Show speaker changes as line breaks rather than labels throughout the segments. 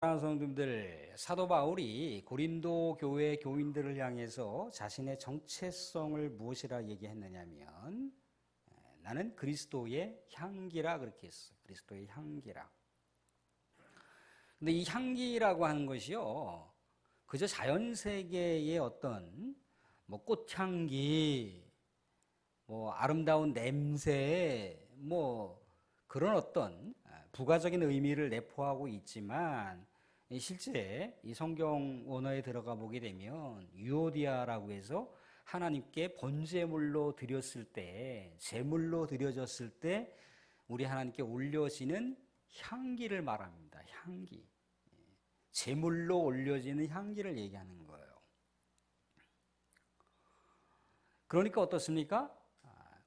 사랑하는 성도님들, 사도 바울이 고린도 교회 교인들을 향해서 자신의 정체성을 무엇이라 얘기했느냐면 나는 그리스도의 향기라 그렇게 했어. 그리스도의 향기라. 근데 이 향기라고 하는 것이요, 그저 자연 세계의 어떤 뭐 꽃향기, 뭐 아름다운 냄새, 뭐 그런 어떤 부가적인 의미를 내포하고 있지만 실제 이 성경 원어에 들어가 보게 되면 유오디아라고 해서 하나님께 번제물로 드렸을 때, 제물로 드려졌을 때 우리 하나님께 올려지는 향기를 말합니다. 향기. 제물로 올려지는 향기를 얘기하는 거예요. 그러니까 어떻습니까?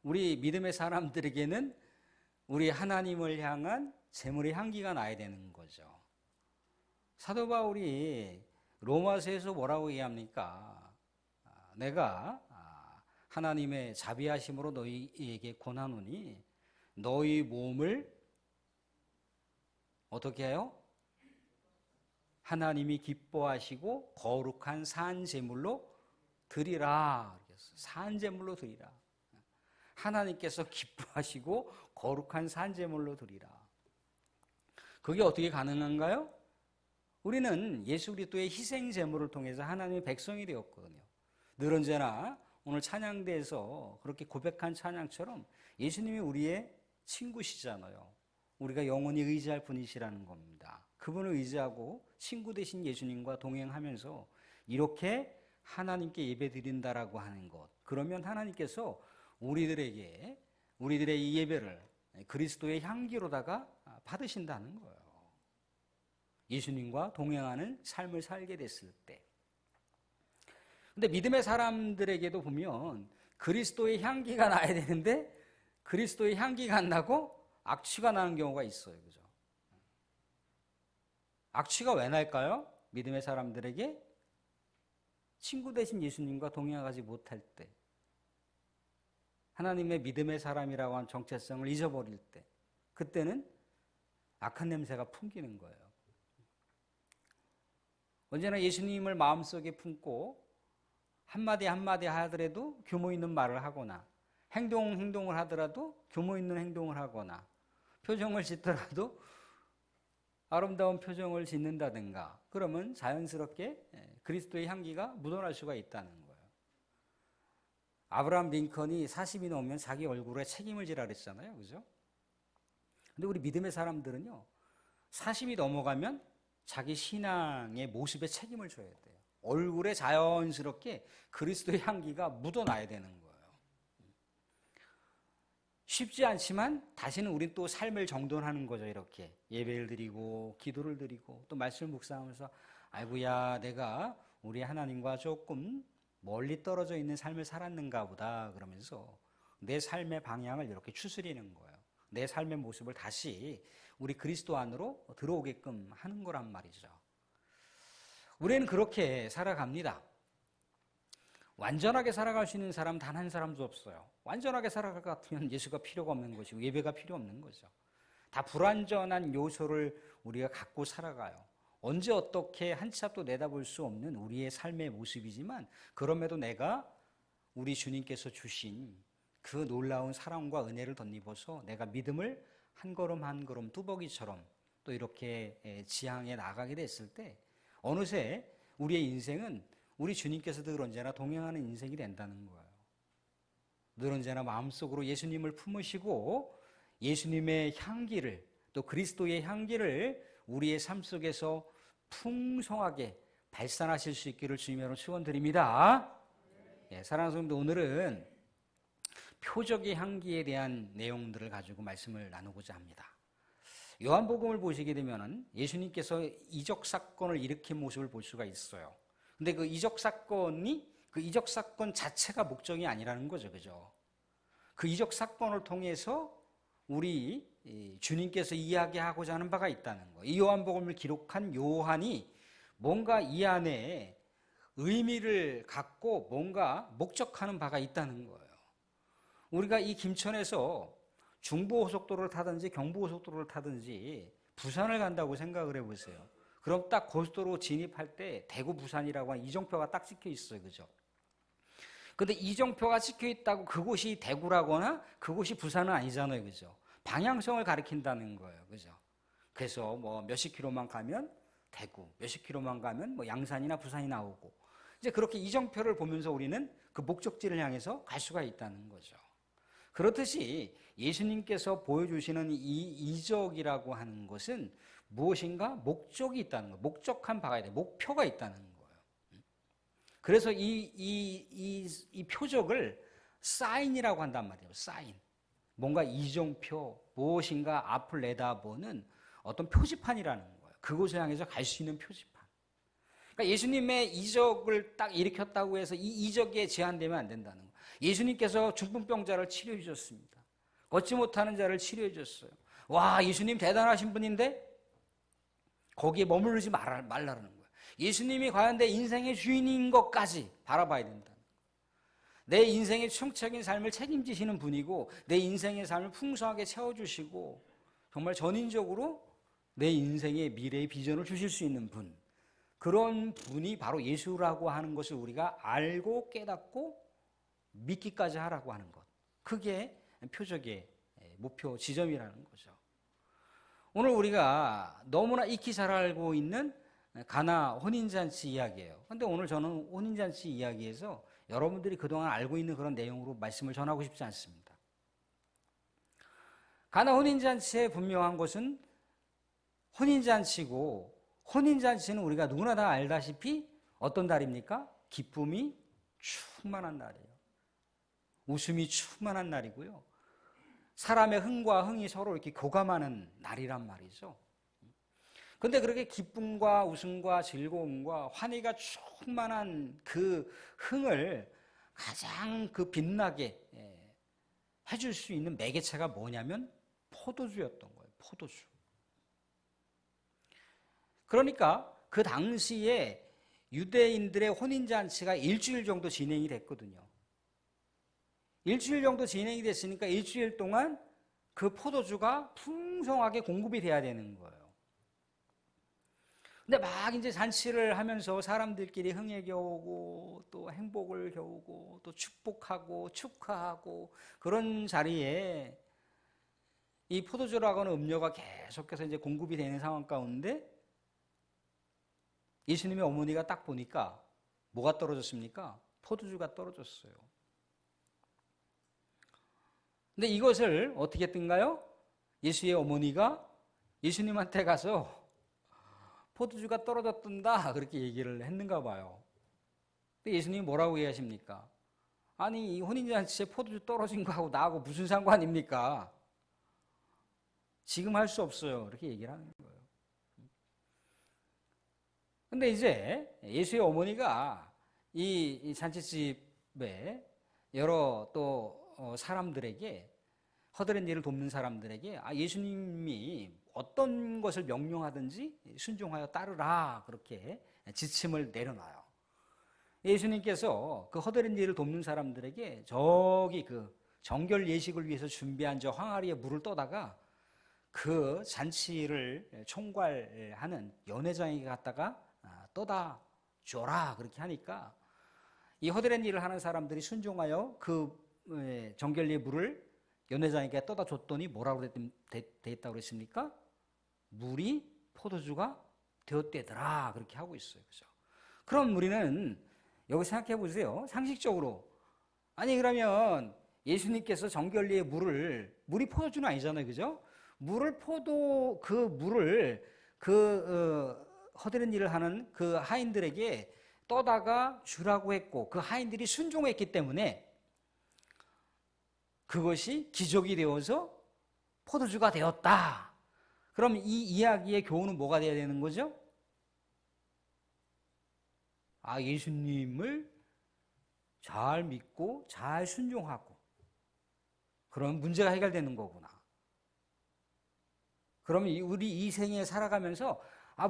우리 믿음의 사람들에게는 우리 하나님을 향한 제물의 향기가 나야 되는 거죠. 사도 바울이 로마서에서 뭐라고 얘기합니까? 내가 하나님의 자비하심으로 너희에게 권하노니 너희 몸을 어떻게 해요? 하나님이 기뻐하시고 거룩한 산 제물로 드리라. 산 제물로 드리라. 하나님께서 기뻐하시고 거룩한 산 제물로 드리라. 그게 어떻게 가능한가요? 우리는 예수 그리스도의 희생 제물을 통해서 하나님의 백성이 되었거든요. 늘 언제나 오늘 찬양대에서 그렇게 고백한 찬양처럼 예수님이 우리의 친구시잖아요. 우리가 영원히 의지할 분이시라는 겁니다. 그분을 의지하고 친구 되신 예수님과 동행하면서 이렇게 하나님께 예배드린다라고 하는 것. 그러면 하나님께서 우리들의 이 예배를 그리스도의 향기로다가 받으신다는 거예요. 예수님과 동행하는 삶을 살게 됐을 때. 근데 믿음의 사람들에게도 보면 그리스도의 향기가 나야 되는데 그리스도의 향기가 안 나고 악취가 나는 경우가 있어요. 그죠? 악취가 왜 날까요? 믿음의 사람들에게 친구 되신 예수님과 동행하지 못할 때. 하나님의 믿음의 사람이라고 한 정체성을 잊어버릴 때. 그때는 악한 냄새가 풍기는 거예요. 언제나 예수님을 마음속에 품고 한마디 한마디 하더라도 규모 있는 말을 하거나 행동을 하더라도 규모 있는 행동을 하거나 표정을 짓더라도 아름다운 표정을 짓는다든가 그러면 자연스럽게 그리스도의 향기가 묻어날 수가 있다는 거예요. 아브라함 링컨이 40이 넘으면 자기 얼굴에 책임을 지라 그랬잖아요. 그죠? 근데 우리 믿음의 사람들은요, 40이 넘어가면 자기 신앙의 모습에 책임을 져야 돼요. 얼굴에 자연스럽게 그리스도의 향기가 묻어나야 되는 거예요. 쉽지 않지만 다시는 우린 또 삶을 정돈하는 거죠. 이렇게 예배를 드리고 기도를 드리고 또 말씀을 묵상하면서 아이고야 내가 우리 하나님과 조금 멀리 떨어져 있는 삶을 살았는가 보다 그러면서 내 삶의 방향을 이렇게 추스리는 거예요. 내 삶의 모습을 다시 우리 그리스도 안으로 들어오게끔 하는 거란 말이죠. 우리는 그렇게 살아갑니다. 완전하게 살아갈 수 있는 사람 단 한 사람도 없어요. 완전하게 살아갈 것 같으면 예수가 필요가 없는 것이고 예배가 필요 없는 거죠. 다 불완전한 요소를 우리가 갖고 살아가요. 언제 어떻게 한치 앞도 내다볼 수 없는 우리의 삶의 모습이지만 그럼에도 내가 우리 주님께서 주신 그 놀라운 사랑과 은혜를 덧입어서 내가 믿음을 한 걸음 한 걸음 뚜벅이처럼 또 이렇게 지향해 나가게 됐을 때 어느새 우리의 인생은 우리 주님께서 늘 언제나 동행하는 인생이 된다는 거예요. 늘 언제나 마음속으로 예수님을 품으시고 예수님의 향기를 또 그리스도의 향기를 우리의 삶 속에서 풍성하게 발산하실 수 있기를 주님으로 축원드립니다. 사랑하는 성도, 오늘은 표적의 향기에 대한 내용들을 가지고 말씀을 나누고자 합니다. 요한복음을 보시게 되면 예수님께서 이적 사건을 일으킨 모습을 볼 수가 있어요. 근데 그 이적 사건 자체가 목적이 아니라는 거죠. 그죠? 그 이적 사건을 통해서 우리 주님께서 이야기하고자 하는 바가 있다는 거예요. 이 요한복음을 기록한 요한이 뭔가 이 안에 의미를 갖고 뭔가 목적하는 바가 있다는 거예요. 우리가 이 김천에서 중부고속도로를 타든지 경부고속도로를 타든지 부산을 간다고 생각을 해보세요. 그럼 딱 고속도로 진입할 때 대구 부산이라고 하는 이정표가 딱 찍혀 있어요. 그죠? 근데 이정표가 찍혀 있다고 그곳이 대구라거나 그곳이 부산은 아니잖아요. 그죠? 방향성을 가리킨다는 거예요. 그죠? 그래서 뭐 몇십 킬로만 가면 대구, 몇십 킬로만 가면 뭐 양산이나 부산이 나오고, 이제 그렇게 이정표를 보면서 우리는 그 목적지를 향해서 갈 수가 있다는 거죠. 그렇듯이 예수님께서 보여주시는 이 이적이라고 하는 것은 무엇인가 목적이 있다는 거예요. 목적한 바가 있다. 목표가 있다는 거예요. 그래서 이 표적을 사인이라고 한단 말이에요. 사인. 뭔가 이정표, 무엇인가 앞을 내다보는 어떤 표지판이라는 거예요. 그곳을 향해서 갈 수 있는 표지판. 그러니까 예수님의 이적을 딱 일으켰다고 해서 이 이적에 제한되면 안 된다는 거예요. 예수님께서 중풍병자를 치료해 주셨습니다. 걷지 못하는 자를 치료해 주셨어요. 와, 예수님 대단하신 분인데 거기에 머무르지 말라는 거예요. 예수님이 과연 내 인생의 주인인 것까지 바라봐야 된다는 거예요. 내 인생의 총체적인 삶을 책임지시는 분이고 내 인생의 삶을 풍성하게 채워주시고 정말 전인적으로 내 인생의 미래의 비전을 주실 수 있는 분, 그런 분이 바로 예수라고 하는 것을 우리가 알고 깨닫고 믿기까지 하라고 하는 것, 그게 표적의 목표 지점이라는 거죠. 오늘 우리가 너무나 익히 잘 알고 있는 가나 혼인잔치 이야기예요. 그런데 오늘 저는 혼인잔치 이야기에서 여러분들이 그동안 알고 있는 그런 내용으로 말씀을 전하고 싶지 않습니다. 가나 혼인잔치의 분명한 것은 혼인잔치고, 혼인잔치는 우리가 누구나 다 알다시피 어떤 날입니까? 기쁨이 충만한 날이에요. 웃음이 충만한 날이고요. 사람의 흥과 흥이 서로 이렇게 교감하는 날이란 말이죠. 그런데 그렇게 기쁨과 웃음과 즐거움과 환희가 충만한 그 흥을 가장 그 빛나게 해줄 수 있는 매개체가 뭐냐면 포도주였던 거예요. 포도주. 그러니까 그 당시에 유대인들의 혼인잔치가 일주일 정도 진행이 됐거든요. 일주일 정도 진행이 됐으니까 일주일 동안 그 포도주가 풍성하게 공급이 돼야 되는 거예요. 근데 막 이제 잔치를 하면서 사람들끼리 흥에 겨우고 또 행복을 겨우고 또 축복하고 축하하고 그런 자리에 이 포도주라고 하는 음료가 계속해서 이제 공급이 되는 상황 가운데 예수님의 어머니가 딱 보니까 뭐가 떨어졌습니까? 포도주가 떨어졌어요. 근데 이것을 어떻게 했던가요? 예수의 어머니가 예수님한테 가서 포도주가 떨어졌던다 그렇게 얘기를 했는가 봐요. 근데 예수님이 뭐라고 얘기하십니까? 아니, 이 혼인잔치에 포도주 떨어진 거하고 나하고 무슨 상관입니까? 지금 할 수 없어요. 이렇게 얘기를 하는 거예요. 근데 이제 예수의 어머니가 이 잔치집에 여러 또 사람들에게, 허드렛 일을 돕는 사람들에게 예수님이 어떤 것을 명령하든지 순종하여 따르라 그렇게 지침을 내려놔요. 예수님께서 그 허드렛 일을 돕는 사람들에게 저기 그 정결 예식을 위해서 준비한 저 항아리에 물을 떠다가 그 잔치를 총괄하는 연회장에게 갖다가 떠다 줘라 그렇게 하니까 이 허드렛 일을 하는 사람들이 순종하여 그 정결리의 물을 연회장에게 떠다 줬더니 뭐라고 돼 있다고 그랬습니까? 물이 포도주가 되었대더라 그렇게 하고 있어요. 그죠? 그럼 우리는 여기 생각해 보세요. 상식적으로 아니 그러면 예수님께서 정결리의 물이 포도주는 아니잖아요. 그죠? 그 물을 허드렛 일을 하는 그 하인들에게 떠다가 주라고 했고 그 하인들이 순종했기 때문에 그것이 기적이 되어서 포도주가 되었다. 그럼 이 이야기의 교훈은 뭐가 돼야 되는 거죠? 예수님을 잘 믿고 잘 순종하고 그럼 문제가 해결되는 거구나. 그러면 우리 이 생에 살아가면서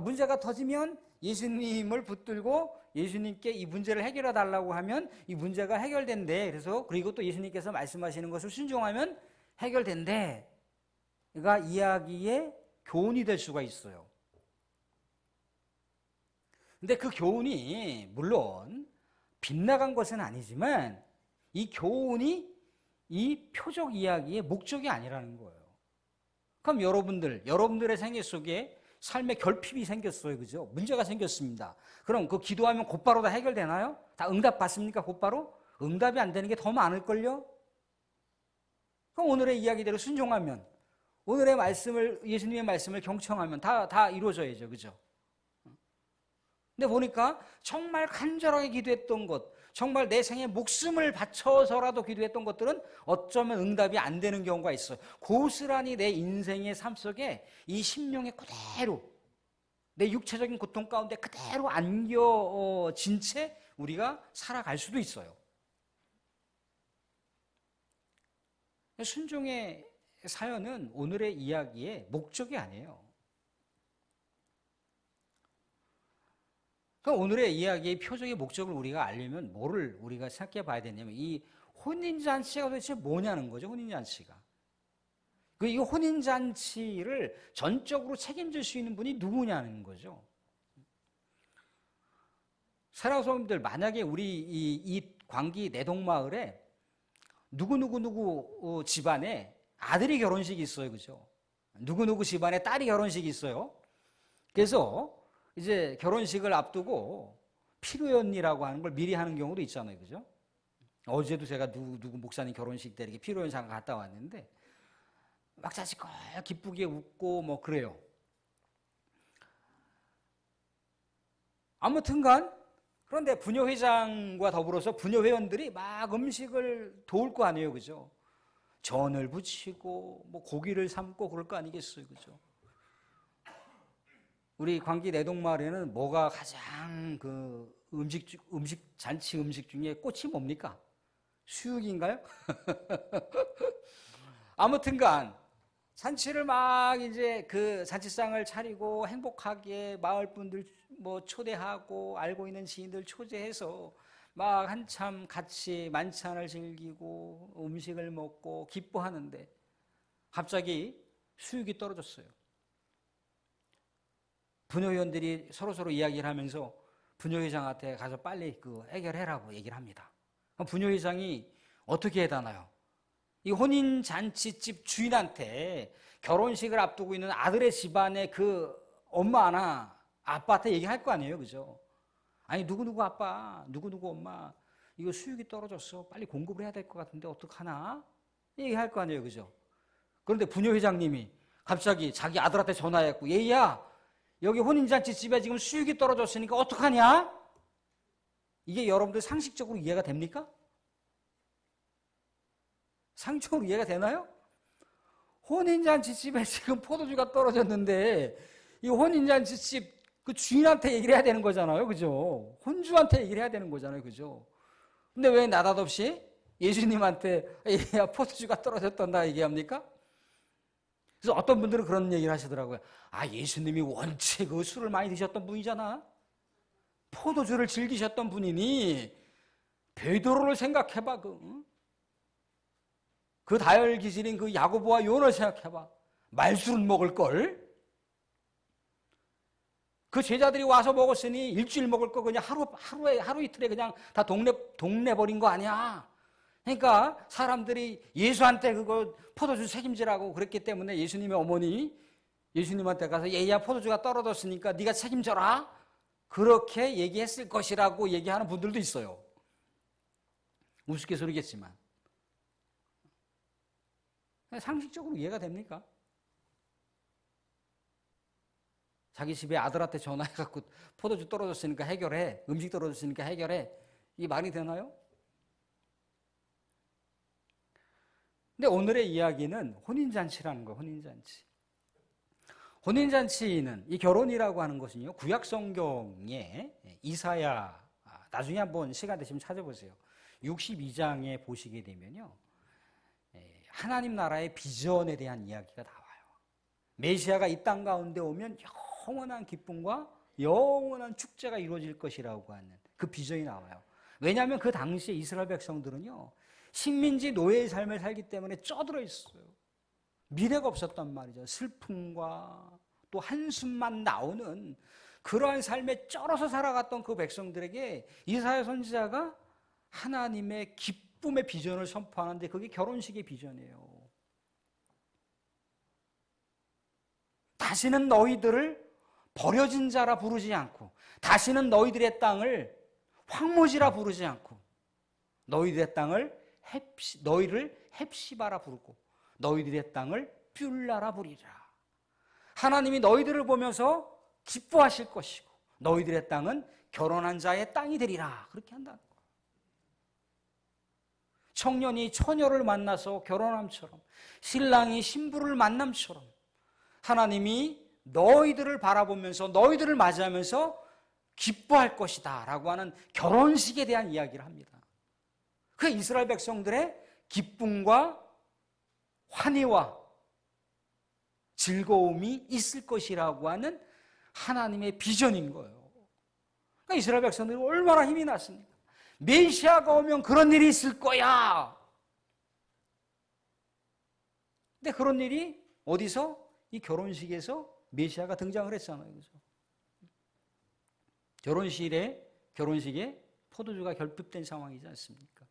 문제가 터지면 예수님을 붙들고 예수님께 이 문제를 해결해 달라고 하면 이 문제가 해결된대. 그래서 그리고 또 예수님께서 말씀하시는 것을 순종하면 해결된대. 그러니까 이야기의 교훈이 될 수가 있어요. 근데 그 교훈이 물론 빗나간 것은 아니지만 이 교훈이 이 표적 이야기의 목적이 아니라는 거예요. 그럼 여러분들의 생애 속에 삶의 결핍이 생겼어요. 그죠? 문제가 생겼습니다. 그럼 그 기도하면 곧바로 다 해결되나요? 다 응답 받습니까? 곧바로? 응답이 안 되는 게 더 많을걸요? 그럼 오늘의 이야기대로 순종하면, 오늘의 말씀을, 예수님의 말씀을 경청하면 다 이루어져야죠. 그죠? 근데 보니까 정말 간절하게 기도했던 것, 정말 내 생에 목숨을 바쳐서라도 기도했던 것들은 어쩌면 응답이 안 되는 경우가 있어요. 고스란히 내 인생의 삶 속에 이 심령에 그대로 내 육체적인 고통 가운데 그대로 안겨진 채 우리가 살아갈 수도 있어요. 순종의 사연은 오늘의 이야기의 목적이 아니에요. 그러니까 오늘의 이야기의 표적의 목적을 우리가 알려면 뭐를 우리가 생각해 봐야 되냐면 이 혼인잔치가 도대체 뭐냐는 거죠. 혼인잔치가. 이 혼인잔치를 전적으로 책임질 수 있는 분이 누구냐는 거죠. 사랑하는 성도님들, 만약에 우리 이 광기 내동마을에 누구 집안에 아들이 결혼식이 있어요. 그죠? 누구 집안에 딸이 결혼식이 있어요. 그래서 이제 결혼식을 앞두고 피로연이라고 하는 걸 미리 하는 경우도 있잖아요. 그죠? 어제도 제가 누구 목사님 결혼식 때 이렇게 피로연 잠깐 갔다 왔는데 막 자식껏 기쁘게 웃고 뭐 그래요. 아무튼간 그런데 부녀회장과 더불어서 부녀회원들이 막 음식을 도울 거 아니에요. 그죠? 전을 부치고 뭐 고기를 삶고 그럴 거 아니겠어요. 그죠? 우리 광기 내동마을에는 뭐가 가장 그 잔치 음식 중에 꽃이 뭡니까? 수육인가요? 아무튼간 잔치를 막 이제 그 잔치상을 차리고 행복하게 마을 분들 뭐 초대하고 알고 있는 지인들 초대해서 막 한참 같이 만찬을 즐기고 음식을 먹고 기뻐하는데 갑자기 수육이 떨어졌어요. 부녀회원들이 서로 이야기를 하면서 부녀회장한테 가서 빨리 그 해결해라고 얘기를 합니다. 그럼 부녀회장이 어떻게 해다나요? 이 혼인잔치집 주인한테 결혼식을 앞두고 있는 아들의 집안의 그 엄마나 아빠한테 얘기할 거 아니에요. 그죠? 아니 누구 아빠, 누구 엄마 이거 수육이 떨어졌어. 빨리 공급을 해야 될 것 같은데 어떡하나? 얘기할 거 아니에요. 그죠? 그런데 부녀회장님이 갑자기 자기 아들한테 전화했고 얘야 여기 혼인잔치 집에 지금 수육이 떨어졌으니까 어떡하냐? 이게 여러분들 상식적으로 이해가 됩니까? 상식적으로 이해가 되나요? 혼인잔치 집에 지금 포도주가 떨어졌는데 이 혼인잔치 집 그 주인한테 얘기를 해야 되는 거잖아요. 그죠? 혼주한테 얘기를 해야 되는 거잖아요. 그죠? 근데 왜 나닷없이 예수님한테 야 포도주가 떨어졌단다 얘기합니까? 그래서 어떤 분들은 그런 얘기를 하시더라고요. 아, 예수님이 원체 그 술을 많이 드셨던 분이잖아. 포도주를 즐기셨던 분이니 베드로를 생각해봐. 그 다혈기질인 그 야고보와 요한을 생각해봐. 말술은 먹을 걸. 그 제자들이 와서 먹었으니 일주일 먹을 거 그냥 하루 이틀에 그냥 다 동네 버린 거 아니야. 그러니까 사람들이 예수한테 그거 포도주 책임지라고 그랬기 때문에 예수님의 어머니 예수님한테 가서 얘야 포도주가 떨어졌으니까 네가 책임져라 그렇게 얘기했을 것이라고 얘기하는 분들도 있어요. 우스갯소리겠지만 상식적으로 이해가 됩니까? 자기 집에 아들한테 전화해갖고 포도주 떨어졌으니까 해결해, 음식 떨어졌으니까 해결해, 이게 말이 되나요? 근데 오늘의 이야기는 혼인잔치라는 거예요. 혼인잔치. 혼인잔치는 이 결혼이라고 하는 것은요 구약 성경에 이사야 나중에 한번 시간 되시면 찾아보세요. 62장에 보시게 되면요 하나님 나라의 비전에 대한 이야기가 나와요. 메시아가 이 땅 가운데 오면 영원한 기쁨과 영원한 축제가 이루어질 것이라고 하는 그 비전이 나와요. 왜냐하면 그 당시에 이스라엘 백성들은요 식민지 노예의 삶을 살기 때문에 쪄들어 있어요. 미래가 없었단 말이죠. 슬픔과 또 한숨만 나오는 그러한 삶에 쩔어서 살아갔던 그 백성들에게 이사야 선지자가 하나님의 기쁨의 비전을 선포하는데 그게 결혼식의 비전이에요. 다시는 너희들을 버려진 자라 부르지 않고, 다시는 너희들의 땅을 황무지라 부르지 않고, 너희들의 땅을 너희를 헵시바라 부르고 너희들의 땅을 뷸라라 부리라. 하나님이 너희들을 보면서 기뻐하실 것이고 너희들의 땅은 결혼한 자의 땅이 되리라. 그렇게 한다는 거예요. 청년이 처녀를 만나서 결혼함처럼, 신랑이 신부를 만남처럼 하나님이 너희들을 바라보면서 너희들을 맞이하면서 기뻐할 것이다 라고 하는 결혼식에 대한 이야기를 합니다. 그 이스라엘 백성들의 기쁨과 환희와 즐거움이 있을 것이라고 하는 하나님의 비전인 거예요. 그러니까 이스라엘 백성들이 얼마나 힘이 났습니까? 메시아가 오면 그런 일이 있을 거야. 근데 그런 일이 어디서? 이 결혼식에서 메시아가 등장을 했잖아요. 그죠? 결혼식에 포도주가 결핍된 상황이지 않습니까?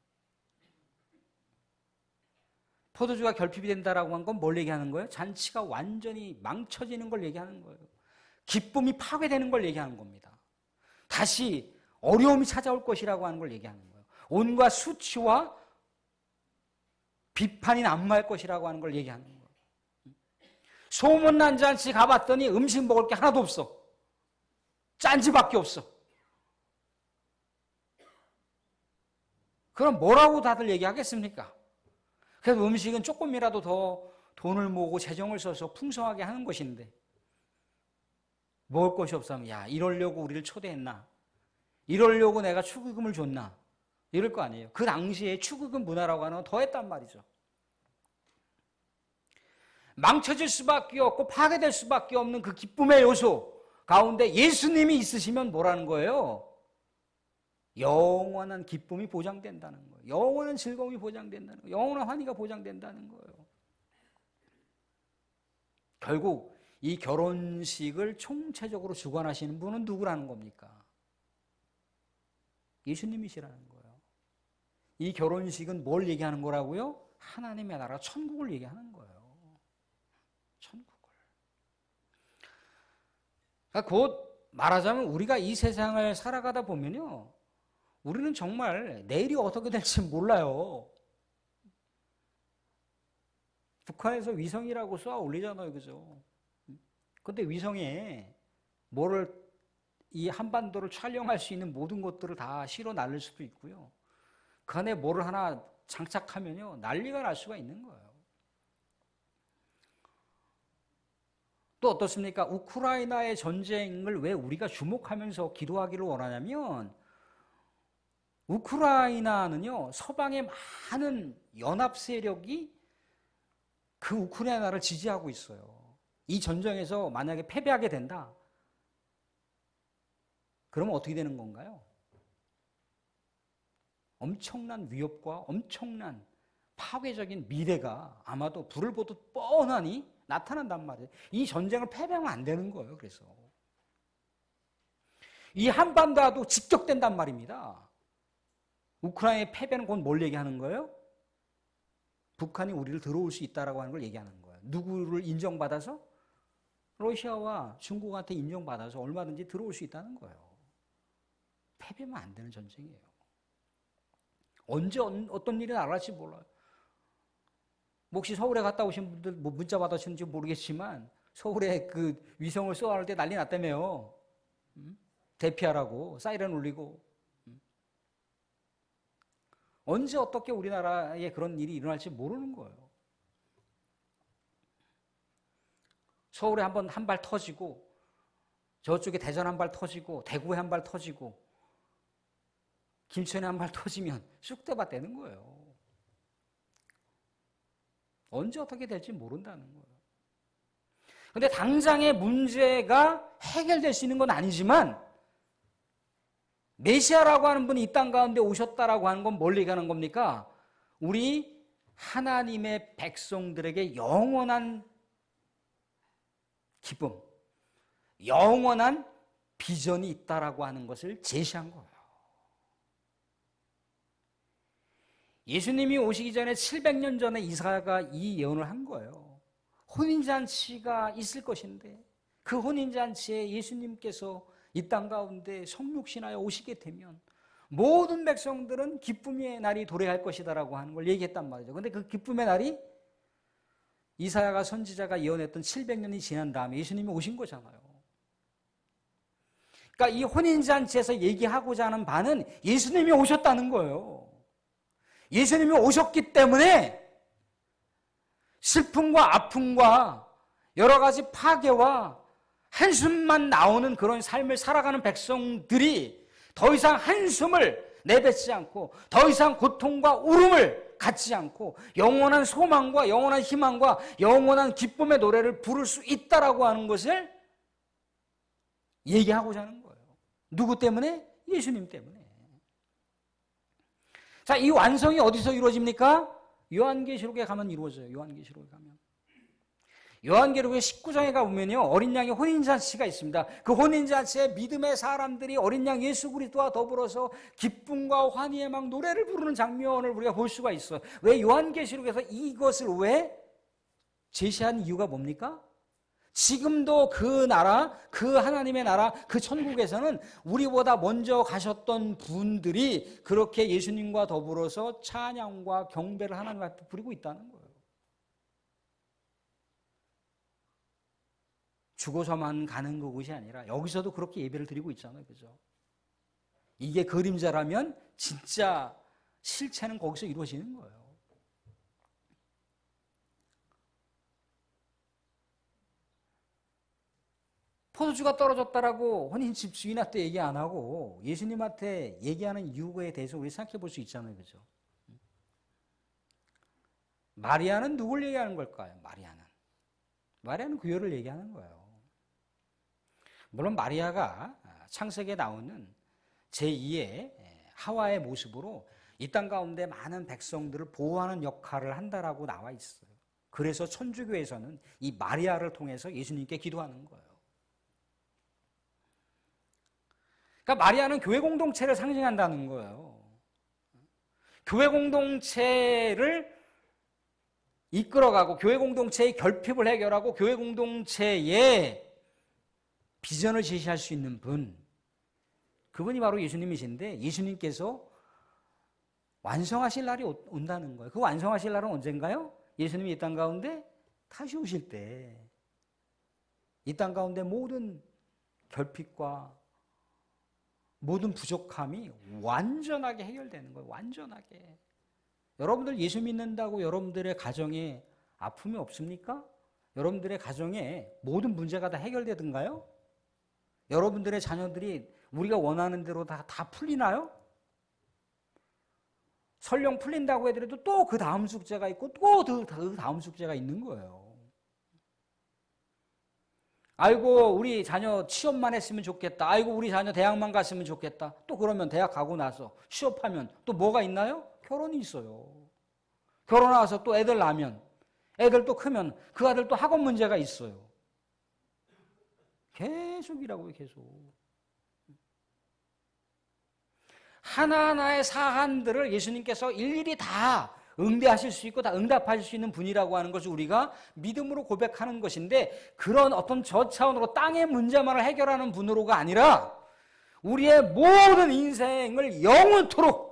포도주가 결핍이 된다라고 한 건 뭘 얘기하는 거예요? 잔치가 완전히 망쳐지는 걸 얘기하는 거예요. 기쁨이 파괴되는 걸 얘기하는 겁니다. 다시 어려움이 찾아올 것이라고 하는 걸 얘기하는 거예요. 온갖 수치와 비판이 난무할 것이라고 하는 걸 얘기하는 거예요. 소문난 잔치 가봤더니 음식 먹을 게 하나도 없어. 짠지밖에 없어. 그럼 뭐라고 다들 얘기하겠습니까? 그래서 음식은 조금이라도 더 돈을 모으고 재정을 써서 풍성하게 하는 것인데 먹을 것이 없으면 야, 이러려고 우리를 초대했나? 이러려고 내가 축의금을 줬나? 이럴 거 아니에요. 그 당시에 축의금 문화라고 하는 건 더 했단 말이죠. 망쳐질 수밖에 없고 파괴될 수밖에 없는 그 기쁨의 요소 가운데 예수님이 있으시면 뭐라는 거예요? 영원한 기쁨이 보장된다는 거예요. 영원한 즐거움이 보장된다는 거예요. 영원한 환희가 보장된다는 거예요. 결국 이 결혼식을 총체적으로 주관하시는 분은 누구라는 겁니까? 예수님이시라는 거예요. 이 결혼식은 뭘 얘기하는 거라고요? 하나님의 나라 천국을 얘기하는 거예요. 천국을. 그러니까 곧 말하자면 우리가 이 세상을 살아가다 보면요, 우리는 정말 내일이 어떻게 될지 몰라요. 북한에서 위성이라고 쏘아 올리잖아요, 그죠? 근데 위성에 이 한반도를 촬영할 수 있는 모든 것들을 다 실어 날릴 수도 있고요. 그 안에 뭐를 하나 장착하면요, 난리가 날 수가 있는 거예요. 또 어떻습니까? 우크라이나의 전쟁을 왜 우리가 주목하면서 기도하기를 원하냐면, 우크라이나는요, 서방의 많은 연합 세력이 그 우크라이나를 지지하고 있어요. 이 전쟁에서 만약에 패배하게 된다, 그러면 어떻게 되는 건가요? 엄청난 위협과 엄청난 파괴적인 미래가 아마도 불을 보듯 뻔하니 나타난단 말이에요. 이 전쟁을 패배하면 안 되는 거예요. 그래서 이 한반도도 직격된단 말입니다. 우크라이나의 패배는 곧 뭘 얘기하는 거예요? 북한이 우리를 들어올 수 있다라고 하는 걸 얘기하는 거예요. 누구를 인정받아서? 러시아와 중국한테 인정받아서 얼마든지 들어올 수 있다는 거예요. 패배면 안 되는 전쟁이에요. 언제 어떤 일이 날아갈지 몰라요. 혹시 서울에 갔다 오신 분들 뭐 문자 받으셨는지 모르겠지만 서울에 그 위성을 쏘아할 때 난리 났다며요. 대피하라고 사이렌 울리고. 언제 어떻게 우리나라에 그런 일이 일어날지 모르는 거예요. 서울에 한 발 터지고 저쪽에 대전 한 발 터지고 대구에 한 발 터지고 김천에 한 발 터지면 쑥대밭 되는 거예요. 언제 어떻게 될지 모른다는 거예요. 그런데 당장의 문제가 해결될 수 있는 건 아니지만 메시아라고 하는 분이 이 땅 가운데 오셨다라고 하는 건 뭘 얘기하는 겁니까? 우리 하나님의 백성들에게 영원한 기쁨, 영원한 비전이 있다라고 하는 것을 제시한 거예요. 예수님이 오시기 전에 700년 전에 이사야가 이 예언을 한 거예요. 혼인잔치가 있을 것인데 그 혼인잔치에 예수님께서 이 땅 가운데 성육신하여 오시게 되면 모든 백성들은 기쁨의 날이 도래할 것이다라고 하는 걸 얘기했단 말이죠. 그런데 그 기쁨의 날이 이사야가 선지자가 예언했던 700년이 지난 다음에 예수님이 오신 거잖아요. 그러니까 이 혼인잔치에서 얘기하고자 하는 바는 예수님이 오셨다는 거예요. 예수님이 오셨기 때문에 슬픔과 아픔과 여러 가지 파괴와 한숨만 나오는 그런 삶을 살아가는 백성들이 더 이상 한숨을 내뱉지 않고 더 이상 고통과 울음을 갖지 않고 영원한 소망과 영원한 희망과 영원한 기쁨의 노래를 부를 수 있다라고 하는 것을 얘기하고자 하는 거예요. 누구 때문에? 예수님 때문에. 자, 이 완성이 어디서 이루어집니까? 요한계시록에 가면 이루어져요. 요한계시록에 가면. 요한계시록의 19장에 가보면요, 어린 양의 혼인잔치가 있습니다. 그 혼인잔치에 믿음의 사람들이 어린 양 예수 그리스도와 더불어서 기쁨과 환희의 막 노래를 부르는 장면을 우리가 볼 수가 있어요. 왜 요한계시록에서 이것을 왜 제시한 이유가 뭡니까? 지금도 그 나라, 그 하나님의 나라, 그 천국에서는 우리보다 먼저 가셨던 분들이 그렇게 예수님과 더불어서 찬양과 경배를 하나님 앞에 부리고 있다는 거예요. 죽어서만 가는 그곳이 아니라 여기서도 그렇게 예배를 드리고 있잖아요. 그죠? 이게 그림자라면 진짜 실체는 거기서 이루어지는 거예요. 포도주가 떨어졌다라고 혼인 집주인한테 얘기 안 하고 예수님한테 얘기하는 이유에 대해서 우리 생각해 볼 수 있잖아요. 그죠? 마리아는 누굴 얘기하는 걸까요? 마리아는 구별을 얘기하는 거예요. 물론 마리아가 창세기에 나오는 제2의 하와의 모습으로 이 땅 가운데 많은 백성들을 보호하는 역할을 한다라고 나와 있어요. 그래서 천주교에서는 이 마리아를 통해서 예수님께 기도하는 거예요. 그러니까 마리아는 교회 공동체를 상징한다는 거예요. 교회 공동체를 이끌어가고 교회 공동체의 결핍을 해결하고 교회 공동체의 비전을 제시할 수 있는 분, 그분이 바로 예수님이신데 예수님께서 완성하실 날이 온다는 거예요. 그 완성하실 날은 언젠가요? 예수님이 이 땅 가운데 다시 오실 때 이 땅 가운데 모든 결핍과 모든 부족함이 완전하게 해결되는 거예요. 완전하게. 여러분들 예수 믿는다고 여러분들의 가정에 아픔이 없습니까? 여러분들의 가정에 모든 문제가 다 해결되던가요? 여러분들의 자녀들이 우리가 원하는 대로 다 풀리나요? 설령 풀린다고 해도 또 그 다음 숙제가 있고 또 그 다음 숙제가 있는 거예요. 아이고 우리 자녀 취업만 했으면 좋겠다. 아이고 우리 자녀 대학만 갔으면 좋겠다. 또 그러면 대학 가고 나서 취업하면 또 뭐가 있나요? 결혼이 있어요. 결혼하서 또 애들 낳으면 애들 또 크면 그 아들 또 학업 문제가 있어요. 계속이라고요. 계속. 하나하나의 사안들을 예수님께서 일일이 다 응대하실 수 있고 다 응답하실 수 있는 분이라고 하는 것을 우리가 믿음으로 고백하는 것인데, 그런 어떤 저 차원으로 땅의 문제만을 해결하는 분으로가 아니라 우리의 모든 인생을 영원토록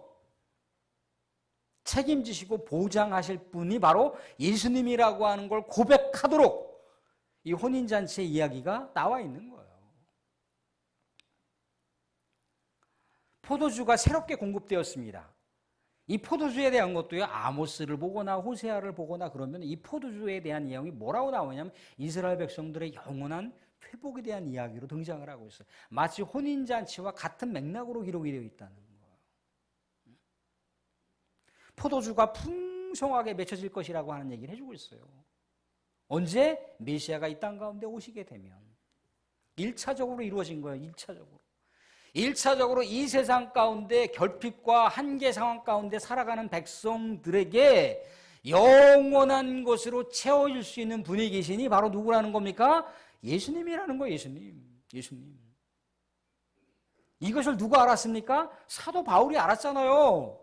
책임지시고 보장하실 분이 바로 예수님이라고 하는 걸 고백하도록 이 혼인잔치의 이야기가 나와 있는 거예요. 포도주가 새롭게 공급되었습니다. 이 포도주에 대한 것도요, 아모스를 보거나 호세아를 보거나 그러면 이 포도주에 대한 내용이 뭐라고 나오냐면 이스라엘 백성들의 영원한 회복에 대한 이야기로 등장을 하고 있어요. 마치 혼인잔치와 같은 맥락으로 기록이 되어 있다는 거예요. 포도주가 풍성하게 맺혀질 것이라고 하는 얘기를 해주고 있어요. 언제? 메시아가 이 땅 가운데 오시게 되면 1차적으로 이루어진 거예요. 1차적으로 이 세상 가운데 결핍과 한계 상황 가운데 살아가는 백성들에게 영원한 것으로 채워질 수 있는 분이 계시니 바로 누구라는 겁니까? 예수님이라는 거예요. 예수님. 이것을 누가 알았습니까? 사도 바울이 알았잖아요.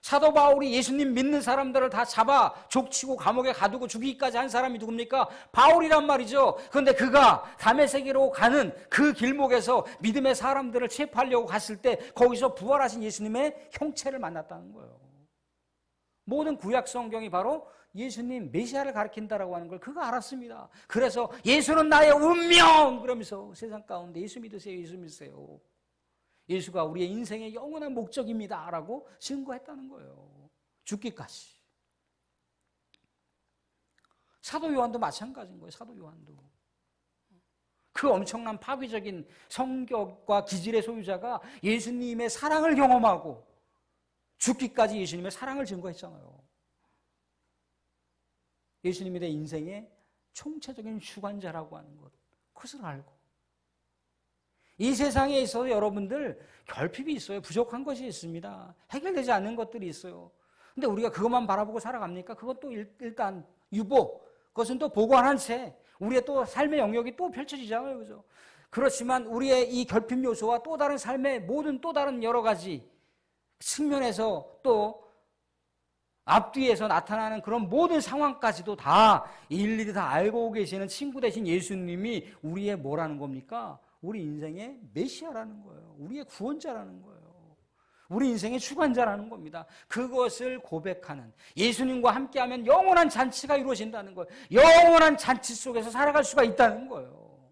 사도 바울이 예수님 믿는 사람들을 다 잡아 족치고 감옥에 가두고 죽이기까지 한 사람이 누굽니까? 바울이란 말이죠. 그런데 그가 다메섹으로 가는 그 길목에서 믿음의 사람들을 체포하려고 갔을 때 거기서 부활하신 예수님의 형체를 만났다는 거예요. 모든 구약 성경이 바로 예수님 메시아를 가리킨다라고 하는 걸 그가 알았습니다. 그래서 예수는 나의 운명 그러면서 세상 가운데 예수 믿으세요, 예수 믿으세요. 예수가 우리의 인생의 영원한 목적입니다 라고 증거했다는 거예요. 죽기까지. 사도 요한도 마찬가지인 거예요. 사도 요한도. 그 엄청난 파괴적인 성격과 기질의 소유자가 예수님의 사랑을 경험하고 죽기까지 예수님의 사랑을 증거했잖아요. 예수님이 내 인생의 총체적인 주관자라고 하는 것, 그것을 알고 이 세상에 있어서 여러분들 결핍이 있어요. 부족한 것이 있습니다. 해결되지 않는 것들이 있어요. 근데 우리가 그것만 바라보고 살아갑니까? 그것도 일단 유보, 그것은 또 보관한 채 우리의 또 삶의 영역이 또 펼쳐지잖아요. 그죠? 그렇지만 우리의 이 결핍 요소와 또 다른 삶의 모든 또 다른 여러 가지 측면에서 또 앞뒤에서 나타나는 그런 모든 상황까지도 다 일일이 다 알고 계시는 친구 되신 예수님이 우리의 뭐라는 겁니까? 우리 인생의 메시아라는 거예요. 우리의 구원자라는 거예요. 우리 인생의 주관자라는 겁니다. 그것을 고백하는, 예수님과 함께하면 영원한 잔치가 이루어진다는 거예요. 영원한 잔치 속에서 살아갈 수가 있다는 거예요.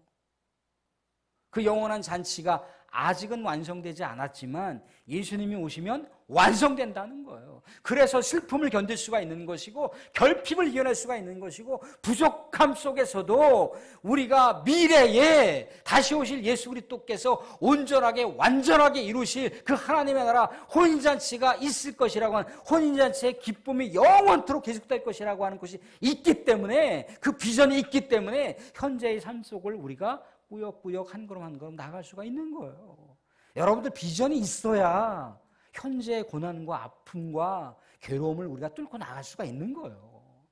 그 영원한 잔치가 아직은 완성되지 않았지만 예수님이 오시면 완성된다는 거예요. 그래서 슬픔을 견딜 수가 있는 것이고 결핍을 이겨낼 수가 있는 것이고 부족함 속에서도 우리가 미래에 다시 오실 예수 그리스도께서 온전하게 완전하게 이루실 그 하나님의 나라 혼인잔치가 있을 것이라고 하는, 혼인잔치의 기쁨이 영원토록 계속될 것이라고 하는 것이 있기 때문에, 그 비전이 있기 때문에 현재의 삶 속을 우리가 꾸역꾸역 한 걸음 한 걸음 나갈 수가 있는 거예요. 여러분들 비전이 있어야 현재의 고난과 아픔과 괴로움을 우리가 뚫고 나갈 수가 있는 거예요.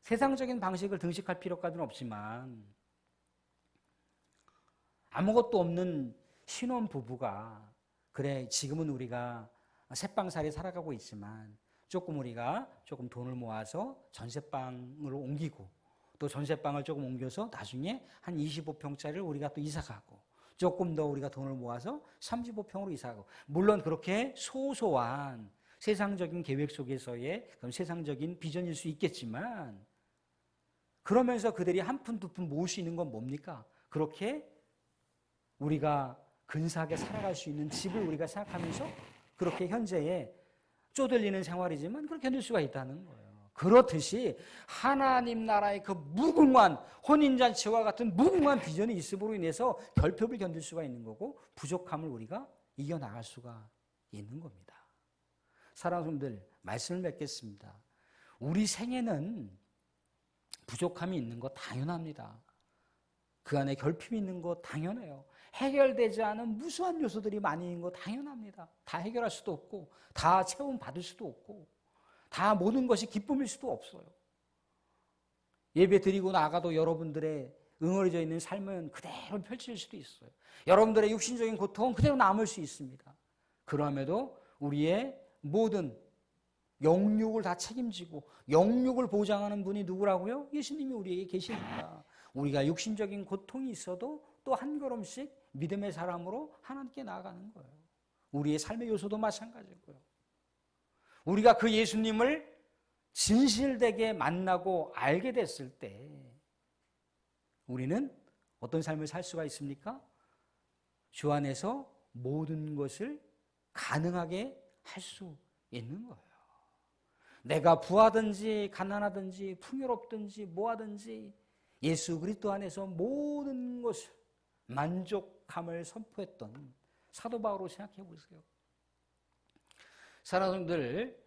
세상적인 방식을 등식할 필요까지는 없지만 아무것도 없는 신혼부부가 그래 지금은 우리가 새방살이 살아가고 있지만 우리가 조금 돈을 모아서 전세방으로 옮기고 또 전세방을 조금 옮겨서 나중에 한 25평짜리를 우리가 또 이사가고 조금 더 우리가 돈을 모아서 35평으로 이사가고, 물론 그렇게 소소한 세상적인 계획 속에서의 그런 세상적인 비전일 수 있겠지만 그러면서 그들이 한 푼 두 푼 모을 수 있는 건 뭡니까? 그렇게 우리가 근사하게 살아갈 수 있는 집을 우리가 생각하면서 그렇게 현재에 쪼들리는 생활이지만 그렇게 견딜 수가 있다는 거예요. 그렇듯이 하나님 나라의 그 무궁한 혼인잔치와 같은 무궁한 비전이 있음으로 인해서 결핍을 견딜 수가 있는 거고 부족함을 우리가 이겨나갈 수가 있는 겁니다. 사랑하는 분들, 말씀을 맺겠습니다. 우리 생에는 부족함이 있는 거 당연합니다. 그 안에 결핍이 있는 거 당연해요. 해결되지 않은 무수한 요소들이 많이 있는 거 당연합니다. 다 해결할 수도 없고 다 체험받을 수도 없고 다 모든 것이 기쁨일 수도 없어요. 예배 드리고 나가도 여러분들의 응어리져 있는 삶은 그대로 펼칠 수도 있어요. 여러분들의 육신적인 고통은 그대로 남을 수 있습니다. 그럼에도 우리의 모든 영육을 다 책임지고 영육을 보장하는 분이 누구라고요? 예수님이 우리에게 계십니다. 우리가 육신적인 고통이 있어도 또 한 걸음씩 믿음의 사람으로 하나님께 나아가는 거예요. 우리의 삶의 요소도 마찬가지고요. 우리가 그 예수님을 진실되게 만나고 알게 됐을 때 우리는 어떤 삶을 살 수가 있습니까? 주 안에서 모든 것을 가능하게 할 수 있는 거예요. 내가 부하든지 가난하든지 풍요롭든지 뭐하든지 예수 그리스도 안에서 모든 것을 만족함을 선포했던 사도 바울을 생각해 보세요. 사랑하는 분들,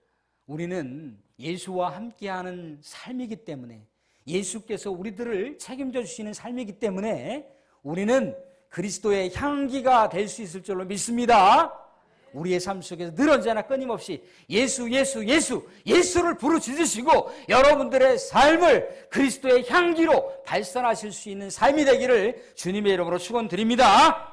우리는 예수와 함께하는 삶이기 때문에, 예수께서 우리들을 책임져 주시는 삶이기 때문에 우리는 그리스도의 향기가 될 수 있을 줄로 믿습니다. 우리의 삶 속에서 늘 언제나 끊임없이 예수를 부르짖으시고 여러분들의 삶을 그리스도의 향기로 발산하실 수 있는 삶이 되기를 주님의 이름으로 축원드립니다.